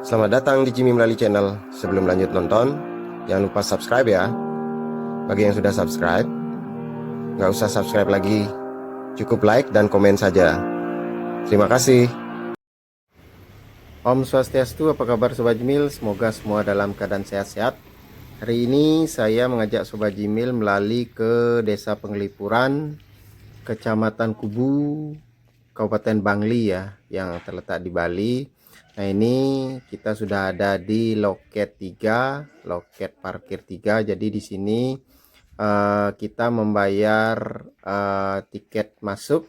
Selamat datang di Jimmy Melali Channel. Sebelum lanjut nonton, jangan lupa subscribe ya. Bagi yang sudah subscribe, nggak usah subscribe lagi, cukup like dan komen saja. Terima kasih. Om Swastiastu, apa kabar Sobat Jimil? Semoga semua dalam keadaan sehat-sehat. Hari ini saya mengajak Sobat Jimil melalui ke Desa Penglipuran, Kecamatan Kubu, Kabupaten Bangli ya, yang terletak di Bali. Nah, ini kita sudah ada di loket 3, loket parkir 3. Jadi di sini kita membayar tiket masuk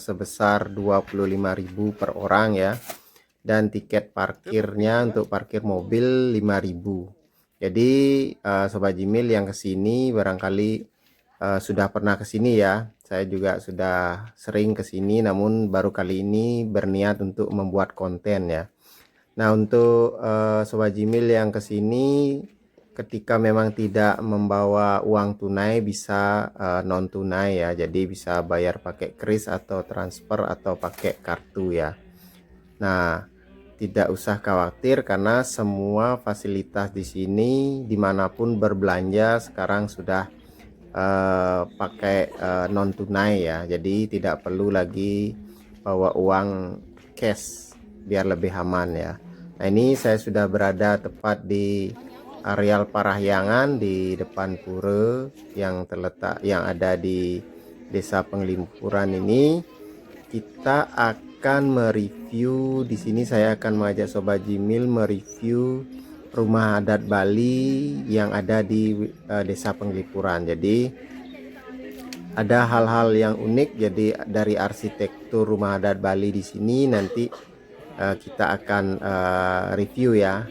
sebesar 25.000 per orang ya. Dan tiket parkirnya untuk parkir mobil 5.000. Jadi Sobat Jimil yang kesini barangkali sudah pernah kesini ya. Saya juga sudah sering kesini, namun baru kali ini berniat untuk membuat konten ya. Nah, untuk Sobat Jimil yang kesini, ketika memang tidak membawa uang tunai, bisa non tunai ya. Jadi bisa bayar pakai kris atau transfer atau pakai kartu ya. Nah, tidak usah khawatir karena semua fasilitas di sini dimanapun berbelanja sekarang sudah pakai non tunai ya. Jadi tidak perlu lagi bawa uang cash biar lebih aman ya. Nah, ini saya sudah berada tepat di areal Parahyangan di depan pura yang terletak yang ada di Desa Penglipuran ini. Kita akan mereview di sini. Saya akan mengajak Sobat Jimil mereview rumah adat Bali yang ada di Desa Penglipuran. Jadi ada hal-hal yang unik. Jadi dari arsitektur rumah adat Bali di sini nanti kita akan review ya.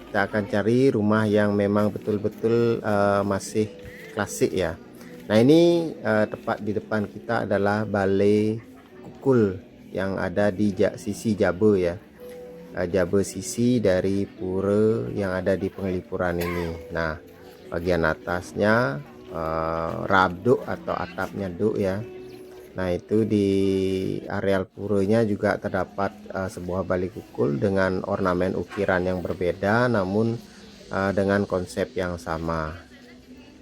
Kita akan cari rumah yang memang betul-betul masih klasik ya. Nah, ini tepat di depan kita adalah Balai Kukul yang ada di sisi Jabe ya. Jabe sisi dari pura yang ada di Penglipuran ini. Nah, bagian atasnya rabduk atau atapnya duk ya. Nah, itu di areal puranya juga terdapat sebuah balai kukul dengan ornamen ukiran yang berbeda namun dengan konsep yang sama.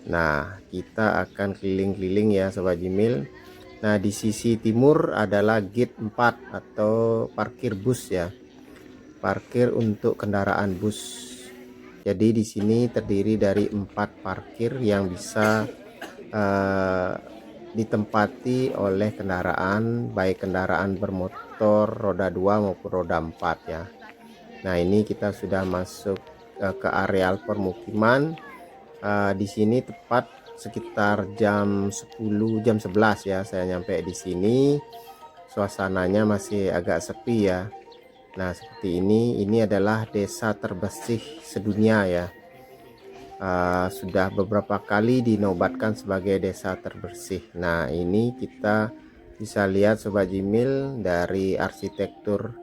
Nah, kita akan keliling-keliling ya Sobat Jimil. Nah, di sisi timur adalah gate 4 atau parkir bus ya. Parkir untuk kendaraan bus. Jadi di sini terdiri dari 4 parkir yang bisa ditempati oleh kendaraan, baik kendaraan bermotor roda 2 maupun roda 4 ya. Nah, ini kita sudah masuk ke areal permukiman. Di sini tepat sekitar jam 10, jam 11 ya saya nyampe di sini. Suasananya masih agak sepi ya. Nah, seperti ini adalah desa terbersih sedunia ya. Sudah beberapa kali dinobatkan sebagai desa terbersih. Nah, ini kita bisa lihat Sobat Jimil dari arsitektur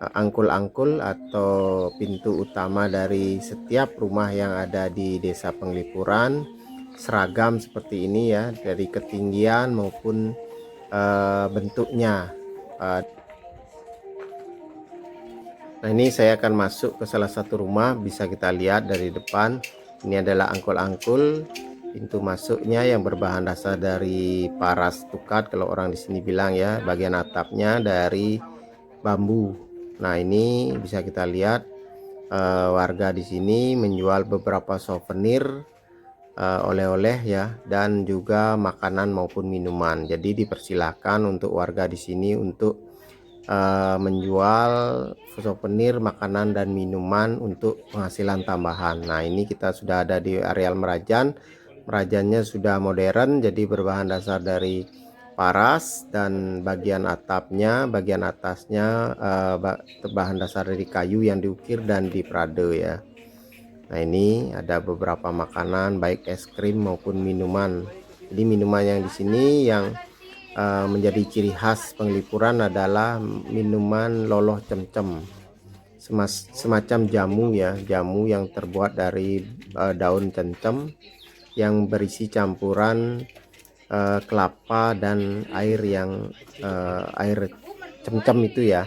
angkul-angkul atau pintu utama dari setiap rumah yang ada di Desa Penglipuran seragam seperti ini ya, dari ketinggian maupun bentuknya. Nah, ini saya akan masuk ke salah satu rumah, bisa kita lihat dari depan. Ini adalah angkul-angkul, pintu masuknya yang berbahan dasar dari paras tukat kalau orang di sini bilang ya. Bagian atapnya dari bambu. Nah, ini bisa kita lihat warga di sini menjual beberapa souvenir, oleh-oleh ya, dan juga makanan maupun minuman. Jadi dipersilakan untuk warga di sini untuk menjual souvenir makanan dan minuman untuk penghasilan tambahan. Nah, ini kita sudah ada di areal Merajan. Merajannya sudah modern, jadi berbahan dasar dari paras, dan bagian atapnya, bagian atasnya bahan dasar dari kayu yang diukir dan diprade ya. Nah, ini ada beberapa makanan baik es krim maupun minuman. Jadi minuman yang di sini yang menjadi ciri khas Penglipuran adalah minuman loloh cemcem, semacam jamu ya, jamu yang terbuat dari daun cencem yang berisi campuran kelapa dan air yang air cemcem itu ya.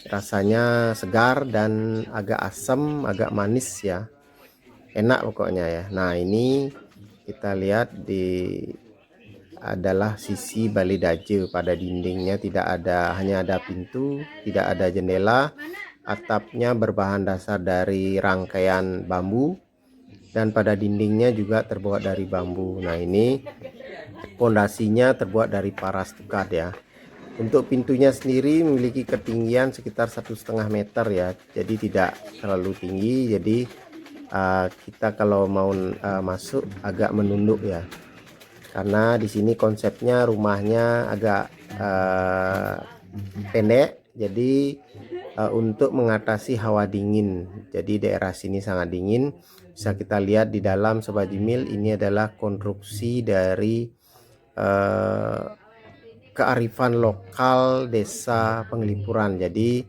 rasanya segar dan agak asam, agak manis ya, enak pokoknya ya. Nah ini kita lihat adalah sisi balidaje. Pada dindingnya tidak ada, hanya ada pintu, tidak ada jendela. Atapnya berbahan dasar dari rangkaian bambu dan pada dindingnya juga terbuat dari bambu. Nah ini pondasinya terbuat dari paras tukat ya. Untuk pintunya sendiri memiliki ketinggian sekitar 1,5 meter ya, jadi tidak terlalu tinggi. Jadi kita kalau mau masuk agak menunduk ya, karena di sini konsepnya rumahnya agak pendek. Jadi untuk mengatasi hawa dingin, jadi daerah sini sangat dingin. Bisa kita lihat di dalam Sobat Jimil, ini adalah konstruksi dari kearifan lokal desa Penglipuran. Jadi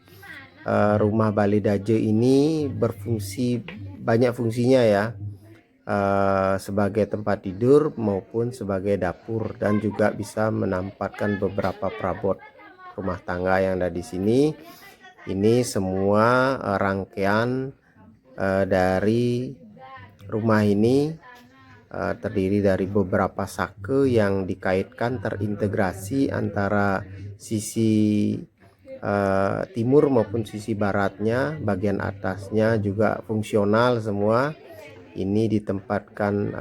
rumah balidaje ini berfungsi, banyak fungsinya ya, sebagai tempat tidur maupun sebagai dapur, dan juga bisa menempatkan beberapa perabot rumah tangga yang ada di sini. Ini semua rangkaian dari rumah ini terdiri dari beberapa sake yang dikaitkan, terintegrasi antara sisi timur maupun sisi baratnya. Bagian atasnya juga fungsional semua. Ini ditempatkan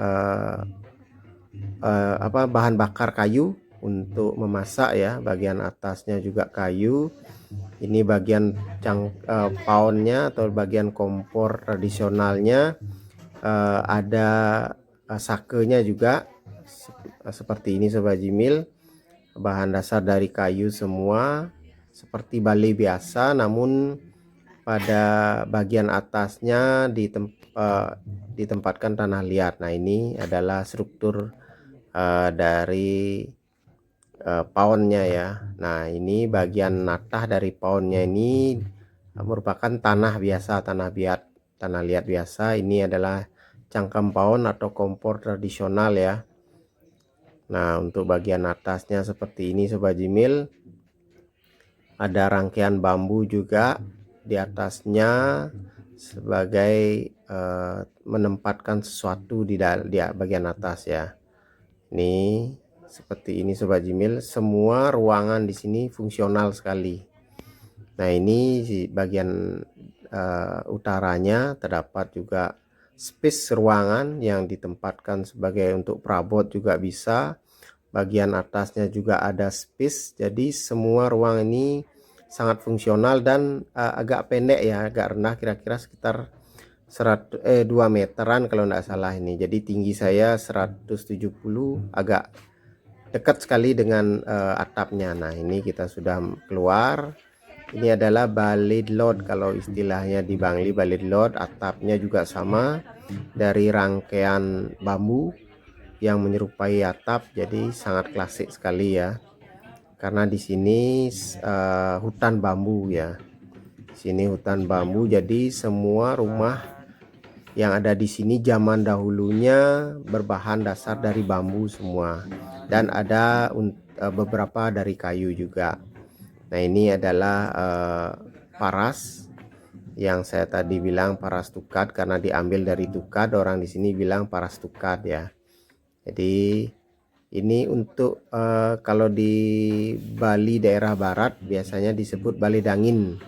bahan bakar kayu untuk memasak ya. Bagian atasnya juga kayu. Ini bagian paonnya atau bagian kompor tradisionalnya. Ada sakenya juga seperti ini Sobat Jimil. Bahan dasar dari kayu semua, seperti bale biasa, namun pada bagian atasnya ditempatkan tanah liat. Nah ini adalah struktur dari paonnya ya. Nah ini bagian natah dari paonnya ini merupakan tanah biasa, tanah liat biasa. Ini adalah cangkam paon atau kompor tradisional ya. Nah untuk bagian atasnya seperti ini Sobat Jimil, ada rangkaian bambu juga di atasnya sebagai menempatkan sesuatu di bagian atas ya. Ini seperti ini Sobat Jimil, semua ruangan di sini fungsional sekali. Nah ini di bagian utaranya terdapat juga space ruangan yang ditempatkan sebagai untuk perabot juga bisa. Bagian atasnya juga ada space. Jadi semua ruang ini sangat fungsional dan agak pendek ya, agak rendah, kira-kira sekitar 2 meteran kalau tidak salah ini. Jadi tinggi saya 170, agak dekat sekali dengan atapnya. Nah ini kita sudah keluar. Ini adalah balid lot kalau istilahnya di Bangli, balid lot. Atapnya juga sama dari rangkaian bambu yang menyerupai atap, jadi sangat klasik sekali ya. Karena di sini hutan bambu ya. Di sini hutan bambu, jadi semua rumah yang ada di sini zaman dahulunya berbahan dasar dari bambu semua, dan ada beberapa dari kayu juga. Nah ini adalah paras yang saya tadi bilang paras tukat, karena diambil dari tukat, orang di sini bilang paras tukat ya. Jadi ini untuk kalau di Bali daerah barat biasanya disebut bale dangin.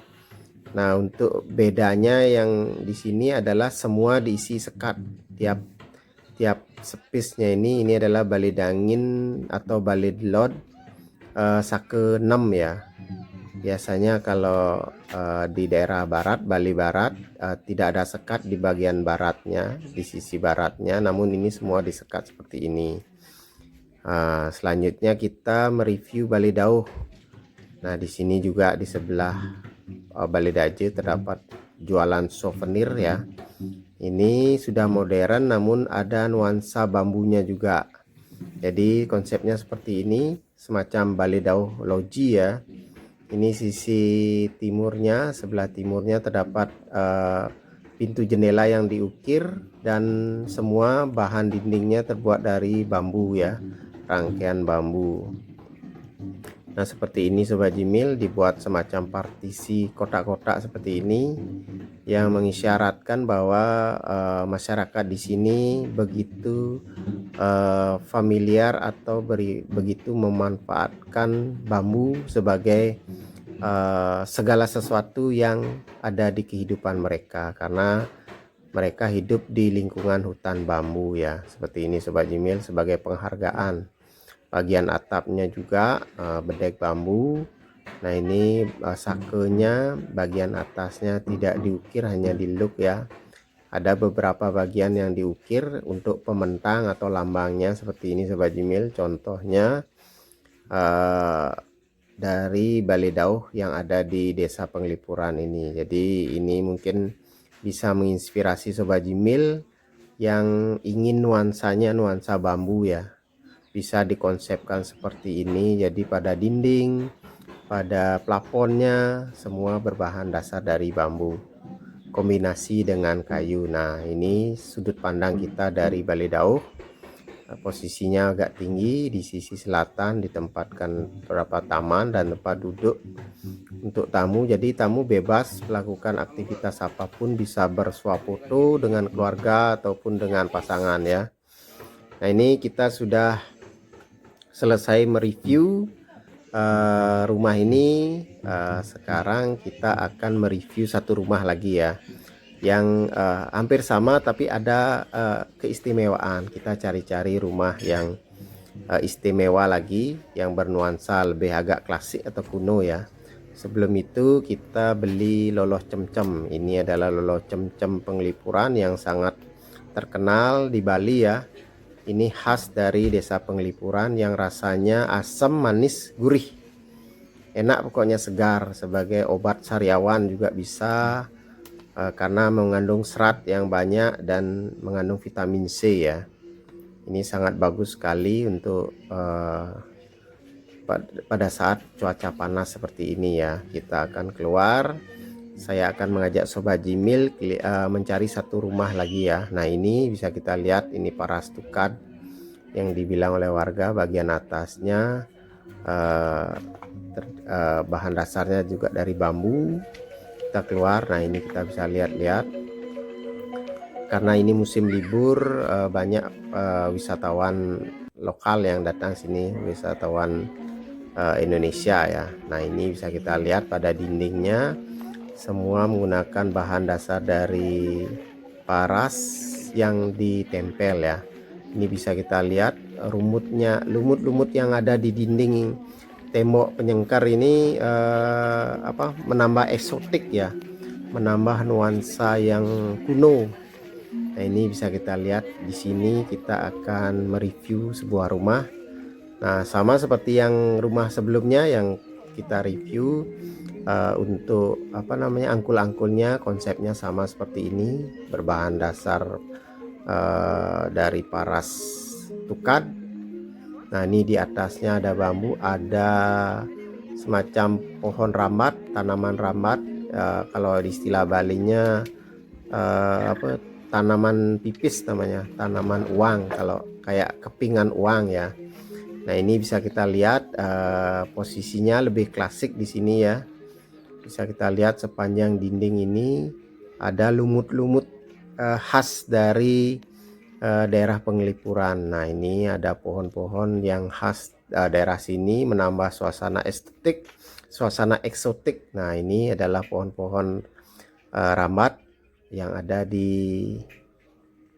Nah untuk bedanya yang di sini adalah semua diisi sekat. Tiap sepisnya ini adalah bale dangin atau bale lot sake 6 ya. Biasanya kalau di daerah barat, Bali barat, tidak ada sekat di bagian baratnya, di sisi baratnya, namun ini semua disekat seperti ini. Selanjutnya kita mereview Bali Dauh. Nah di sini juga di sebelah balidaje terdapat jualan souvenir ya. Ini sudah modern namun ada nuansa bambunya juga. Jadi konsepnya seperti ini, semacam Bali Dauh loji ya. Ini sisi timurnya, sebelah timurnya terdapat pintu jendela yang diukir, dan semua bahan dindingnya terbuat dari bambu ya, rangkaian bambu. Nah, seperti ini Sobat Jimil, dibuat semacam partisi kotak-kotak seperti ini yang mengisyaratkan bahwa masyarakat di sini begitu familiar atau begitu memanfaatkan bambu sebagai segala sesuatu yang ada di kehidupan mereka, karena mereka hidup di lingkungan hutan bambu ya. Seperti ini Sobat Jimil, sebagai penghargaan. Bagian atapnya juga bedek bambu. Nah, ini sakenya bagian atasnya tidak diukir, hanya di look ya. Ada beberapa bagian yang diukir untuk pementang atau lambangnya seperti ini Sobat Jimil. Contohnya dari Balai Dauh yang ada di Desa Penglipuran ini. Jadi ini mungkin bisa menginspirasi Sobat Jimil yang ingin nuansanya nuansa bambu ya. Bisa dikonsepkan seperti ini, jadi pada dinding, pada plafonnya semua berbahan dasar dari bambu kombinasi dengan kayu. Nah, ini sudut pandang kita dari Balai Dauh. Posisinya agak tinggi, di sisi selatan ditempatkan beberapa taman dan tempat duduk untuk tamu. Jadi tamu bebas melakukan aktivitas apapun, bisa bersuah foto dengan keluarga ataupun dengan pasangan ya. Nah, ini kita sudah selesai mereview rumah ini. Sekarang kita akan mereview satu rumah lagi ya, yang hampir sama tapi ada keistimewaan. Kita cari-cari rumah yang istimewa lagi, yang bernuansa lebih agak klasik atau kuno ya. Sebelum itu kita beli loloh cemcem. Ini adalah loloh cemcem Penglipuran yang sangat terkenal di Bali ya. Ini khas dari Desa Penglipuran yang rasanya asam, manis, gurih. Enak pokoknya, segar. Sebagai obat sariawan juga bisa, karena mengandung serat yang banyak dan mengandung vitamin C ya. Ini sangat bagus sekali untuk pada saat cuaca panas seperti ini ya. Kita akan keluar. Saya akan mengajak Sobat Jimil mencari satu rumah lagi ya. Nah, ini bisa kita lihat, ini paras tukad yang dibilang oleh warga. Bagian atasnya bahan dasarnya juga dari bambu. Kita keluar. Nah, ini kita bisa lihat-lihat, karena ini musim libur, banyak wisatawan lokal yang datang sini, wisatawan Indonesia ya. Nah, ini bisa kita lihat pada dindingnya semua menggunakan bahan dasar dari paras yang ditempel ya. Ini bisa kita lihat rumutnya, lumut-lumut yang ada di dinding tembok penyengkar ini menambah eksotik ya, menambah nuansa yang kuno. Nah, ini bisa kita lihat di sini. Kita akan mereview sebuah rumah. Nah, sama seperti yang rumah sebelumnya yang kita review, untuk angkul-angkulnya konsepnya sama seperti ini, berbahan dasar dari paras tukad. Nah, ini di atasnya ada bambu, ada semacam pohon rambat, tanaman rambat, kalau di istilah Balinya tanaman pipis namanya, tanaman uang, kalau kayak kepingan uang ya. Nah, ini bisa kita lihat posisinya lebih klasik di sini ya. Bisa kita lihat sepanjang dinding ini ada lumut-lumut khas dari daerah Penglipuran. Nah, ini ada pohon-pohon yang khas daerah sini, menambah suasana estetik, suasana eksotik. Nah, ini adalah pohon-pohon rambat yang ada di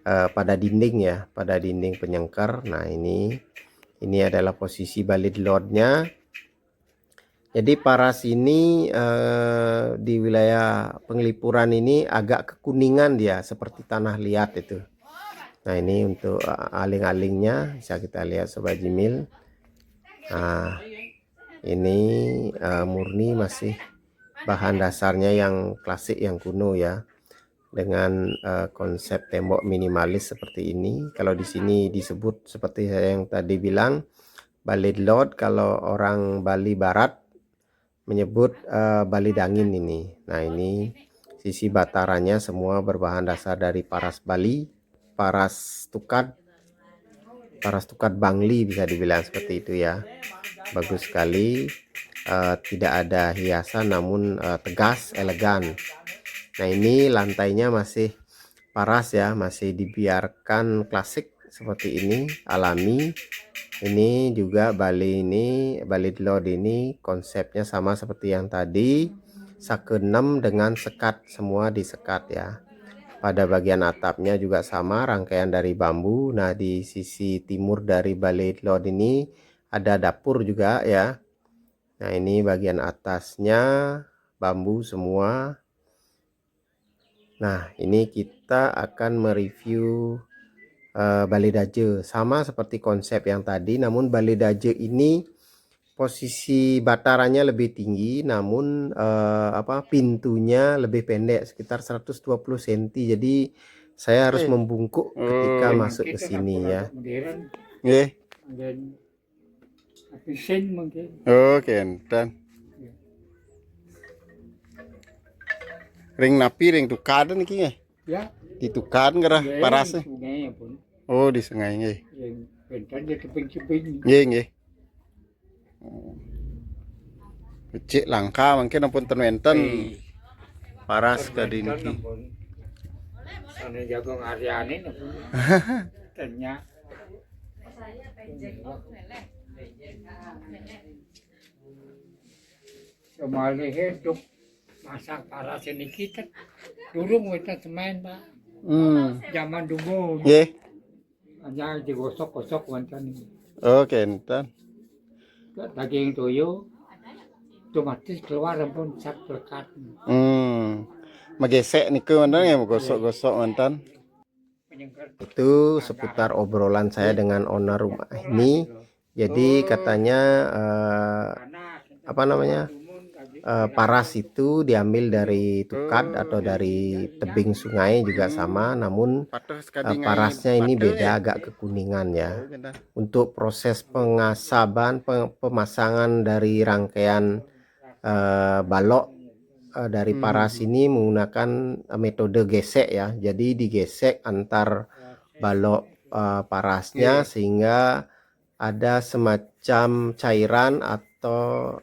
pada dinding ya, pada dinding penyengkar. Nah, ini adalah posisi balid lodnya. Jadi paras ini di wilayah Penglipuran ini agak kekuningan dia, seperti tanah liat itu. Nah, ini untuk aling-alingnya bisa kita lihat Sobat Jimil. Nah, ini murni masih bahan dasarnya yang klasik, yang kuno ya, dengan konsep tembok minimalis seperti ini. Kalau di sini disebut seperti saya yang tadi bilang, balid lod. Kalau orang Bali Barat menyebut balid angin ini. Nah, ini sisi batarannya semua berbahan dasar dari paras Bali, paras tukad. paras tukat Bangli, bisa dibilang seperti itu ya. Bagus sekali, tidak ada hiasan namun tegas, elegan. Nah ini lantainya masih paras ya, masih dibiarkan klasik seperti ini, alami. Ini juga Bali Lod ini konsepnya sama seperti yang tadi, sake 6 dengan sekat, semua disekat ya. Pada bagian atapnya juga sama, rangkaian dari bambu. Nah di sisi timur dari Bali Lod ini ada dapur juga ya. Nah ini bagian atasnya bambu semua. Nah ini kita akan mereview Bali Daje, sama seperti konsep yang tadi, namun Bali Daje ini posisi batarannya lebih tinggi, namun pintunya lebih pendek, sekitar 120 cm. Jadi saya harus membungkuk ketika masuk ke sini ya. Nggih. Mungkin. Oh, kenten. Ring napi ring tukaran iki nggih. Ya. Ditukaran gerah parasnya. Oh, di sungai nggih. Benten di tebing-tebing. Nggih, nggih. Becik langka mungkin ampun ten paras ka diniki. Sane jago ngariane tanya. Somali hidup masak paras ini kita dulu kita semen Pak. Zaman dulu. Nggih. Hanya digosok-gosok wonten. Oh, kenten. Daging toyo otomatis keluar pun cat lekat. Magesek niku wonten ya gosok-gosok wonten. Itu seputar obrolan saya dengan owner rumah ini. Jadi katanya paras itu diambil dari tukat atau dari tebing sungai juga sama, namun parasnya ini beda, agak kekuningan ya. Untuk proses pengasaban, pemasangan dari rangkaian balok dari paras ini menggunakan metode gesek ya. Jadi digesek antar balok parasnya sehingga ada semacam cairan atau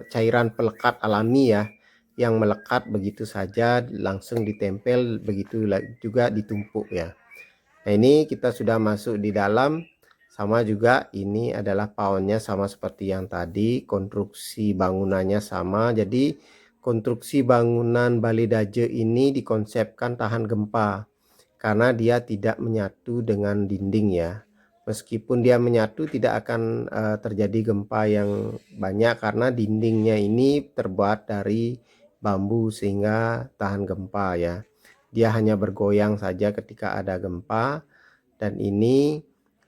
cairan pelekat alami ya, yang melekat begitu saja langsung ditempel, begitu juga ditumpuk ya. Nah ini kita sudah masuk di dalam, sama juga ini adalah paonnya sama seperti yang tadi, konstruksi bangunannya sama. Jadi konstruksi bangunan Bali Daje ini dikonsepkan tahan gempa karena dia tidak menyatu dengan dinding ya. Meskipun dia menyatu tidak akan terjadi gempa yang banyak karena dindingnya ini terbuat dari bambu sehingga tahan gempa ya. Dia hanya bergoyang saja ketika ada gempa. Dan ini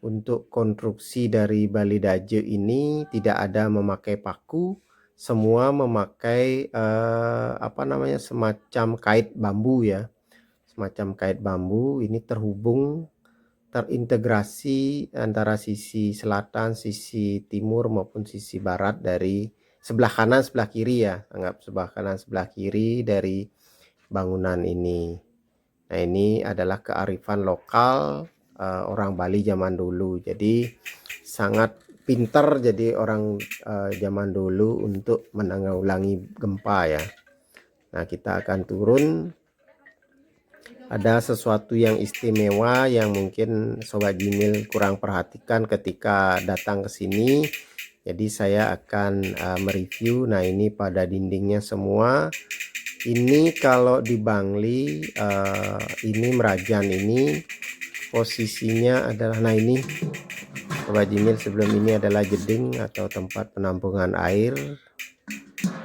untuk konstruksi dari Bali Daje ini tidak ada memakai paku, semua memakai semacam kait bambu ya. Semacam kait bambu ini terintegrasi antara sisi selatan, sisi timur maupun sisi barat dari sebelah kanan, sebelah kiri ya. Anggap sebelah kanan, sebelah kiri dari bangunan ini. Nah ini adalah kearifan lokal orang Bali zaman dulu. Jadi sangat pintar jadi orang zaman dulu untuk menanggulangi gempa ya. Nah kita akan turun. Ada sesuatu yang istimewa yang mungkin Sobat Jimil kurang perhatikan ketika datang ke sini. Jadi saya akan mereview. Nah ini pada dindingnya semua. Ini kalau di Bangli ini Merajan ini posisinya adalah, nah ini Sobat Jimil, sebelum ini adalah jeding atau tempat penampungan air.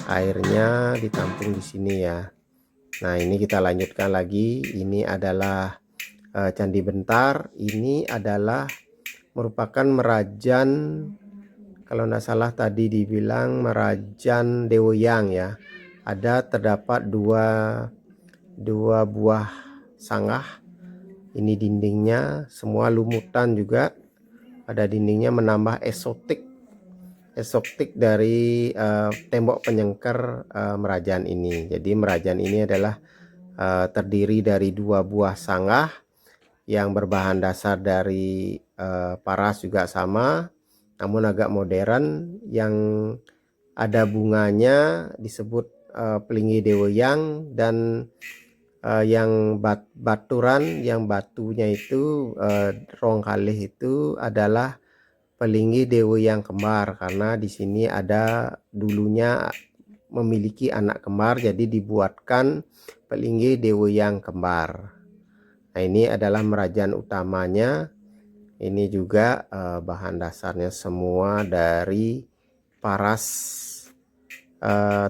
Airnya ditampung di sini ya. Nah ini kita lanjutkan lagi. Ini adalah Candi Bentar. Ini adalah merupakan Merajan, kalau tidak salah tadi dibilang Merajan Deoyang ya. Terdapat dua buah sanggah. Ini dindingnya semua lumutan juga. Pada dindingnya menambah esotik dari tembok penyengker Merajan ini. Jadi Merajan ini adalah terdiri dari dua buah sanggah yang berbahan dasar dari paras juga sama, namun agak modern. Yang ada bunganya disebut Pelingi Deweyang, dan yang baturan, yang batunya itu rong kalih itu adalah Pelingi Deweyang kembar, karena di sini ada dulunya memiliki anak kembar, jadi dibuatkan Pelingi Deweyang kembar. Nah, ini adalah merajan utamanya. Ini juga bahan dasarnya semua dari paras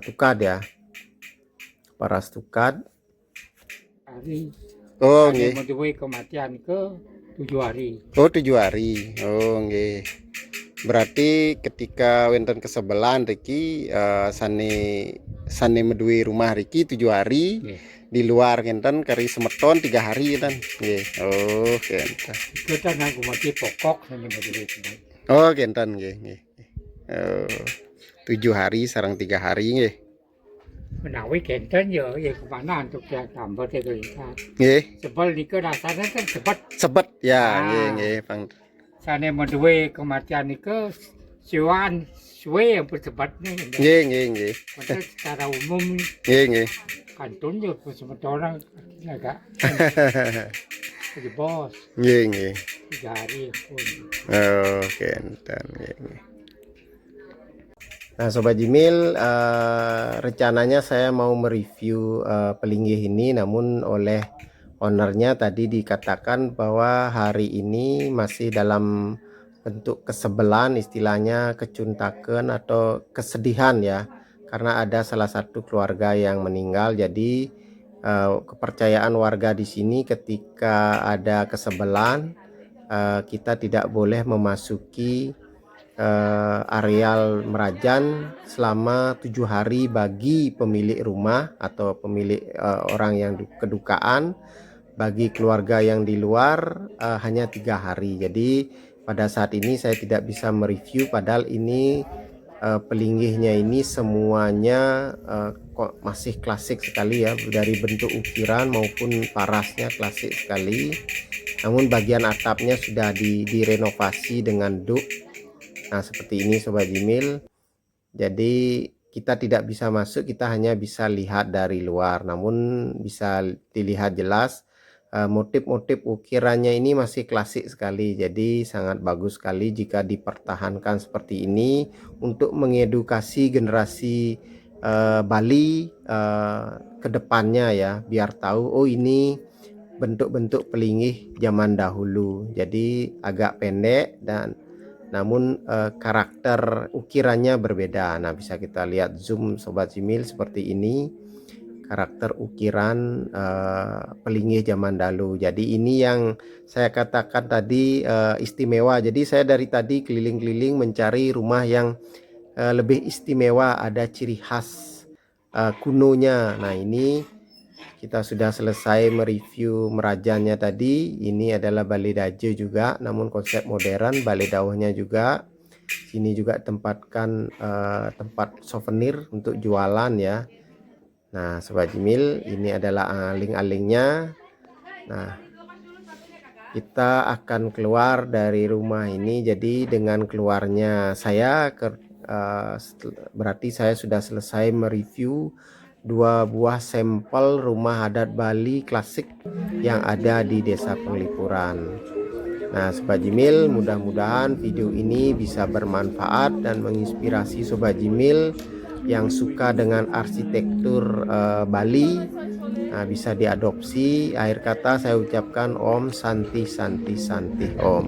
tukad ya, paras tukad. Oh nggih. Kematian ke 7 hari. Oh 7 hari. Oh nggih. Berarti ketika wonten kesebelan Riki sane medui rumah Riki 7 hari. Di luar ngenten kari semeton 3 hari kan. Nggih. Oh ngenten. Kita nang mati pokok sane medui. Oh ngenten nggih nggih. Oh 7 hari sareng 3 hari nggih. Menawi kenten ya kemana untuk yang tambah terlihat. Nggih. Sebel niku rasanya kan sebet. Sebet ya, nggih nggih, Bang. Sane menduwe kematian niku siwan suwe yang bersebut nih. Nggih nggih nggih. Secara umum nggih nggih. Kantun ya semeton agak jadi bos. Nggih nggih. 3 hari pun. Oh, kenten nggih nggih. Nah Sobat Jimil, rencananya saya mau mereview pelinggih ini, namun oleh ownernya tadi dikatakan bahwa hari ini masih dalam bentuk kesebelan, istilahnya kecuntakan atau kesedihan ya, karena ada salah satu keluarga yang meninggal. Jadi kepercayaan warga di sini ketika ada kesebelan, kita tidak boleh memasuki areal merajan selama 7 hari bagi pemilik rumah atau pemilik orang yang kedukaan. Bagi keluarga yang di luar hanya 3 hari. Jadi pada saat ini saya tidak bisa mereview, padahal ini pelinggihnya ini semuanya kok masih klasik sekali ya, dari bentuk ukiran maupun parasnya klasik sekali. Namun bagian atapnya sudah direnovasi dengan duk. Nah seperti ini Sobat Jimil. Jadi kita tidak bisa masuk, kita hanya bisa lihat dari luar, namun bisa dilihat jelas motif-motif ukirannya ini masih klasik sekali. Jadi sangat bagus sekali jika dipertahankan seperti ini untuk mengedukasi generasi Bali ke depannya ya, biar tahu oh ini bentuk-bentuk pelinggih zaman dahulu. Jadi agak pendek dan namun karakter ukirannya berbeda. Nah bisa kita lihat zoom Sobat Jimil, seperti ini karakter ukiran pelinggih zaman dahulu. Jadi ini yang saya katakan tadi istimewa. Jadi saya dari tadi keliling-keliling mencari rumah yang lebih istimewa, ada ciri khas kunonya. Nah ini kita sudah selesai mereview merajannya tadi. Ini adalah balai daje juga, namun konsep modern. Balai dawahnya juga. Sini juga tempatkan tempat souvenir untuk jualan ya. Nah Sobat Jimil, ini adalah aling-alingnya. Nah kita akan keluar dari rumah ini. Jadi dengan keluarnya saya berarti saya sudah selesai mereview 2 buah sampel rumah adat Bali klasik yang ada di Desa Penglipuran. Nah Sobat Jimil, mudah-mudahan video ini bisa bermanfaat dan menginspirasi Sobat Jimil yang suka dengan arsitektur Bali. Nah, bisa diadopsi. Akhir kata saya ucapkan Om Santi Santi Santi Om.